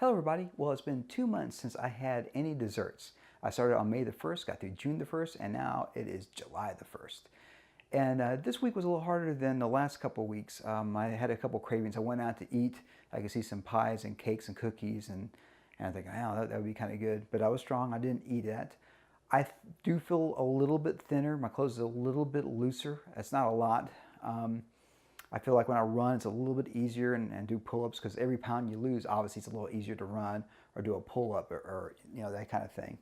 Hello everybody. Well, it's been 2 months since I had any desserts. I started on May the 1st, got through June the 1st, and now it is July the 1st. And this week was a little harder than the last couple of weeks. I had a couple cravings. I went out to eat. I could see some pies and cakes and cookies, and I think, oh, that would be kind of good. But I was strong. I didn't eat that. I do feel a little bit thinner. My clothes are a little bit looser. It's not a lot. I feel like when I run, it's a little bit easier and do pull-ups, because every pound you lose, obviously it's a little easier to run or do a pull-up or you know, that kind of thing.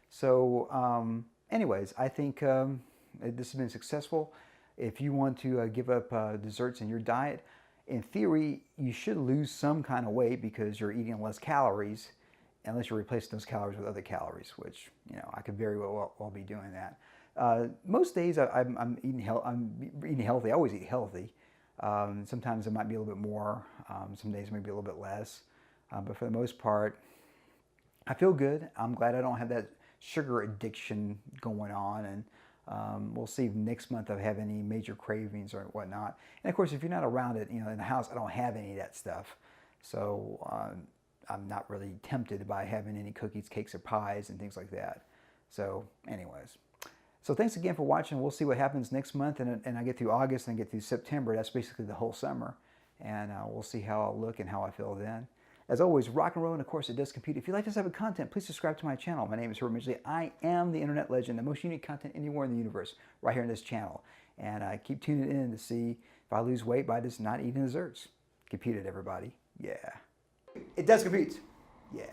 So anyways, I think this has been successful. If you want to give up desserts in your diet, in theory, you should lose some kind of weight because you're eating less calories, unless you're replacing those calories with other calories, which, you know, I could very well be doing that. Most days I'm eating healthy. I always eat healthy. Sometimes it might be a little bit more, some days maybe a little bit less, but for the most part, I feel good. I'm glad I don't have that sugar addiction going on, and we'll see if next month I have any major cravings or whatnot. And of course, if you're not around it, you know, in the house, I don't have any of that stuff, so I'm not really tempted by having any cookies, cakes, or pies and things like that. So anyways. So thanks again for watching. We'll see what happens next month, and I get through August and get through September. That's basically the whole summer, and we'll see how I'll look and how I feel then. As always, rock and roll, and of course it does compute. If you like this type of content, please subscribe to my channel. My name is Herbert Midgley. I am the internet legend, the most unique content anywhere in the universe, right here in this channel. And I keep tuning in to see if I lose weight by just not eating desserts. Compute it, everybody. Yeah. It does compute. Yeah.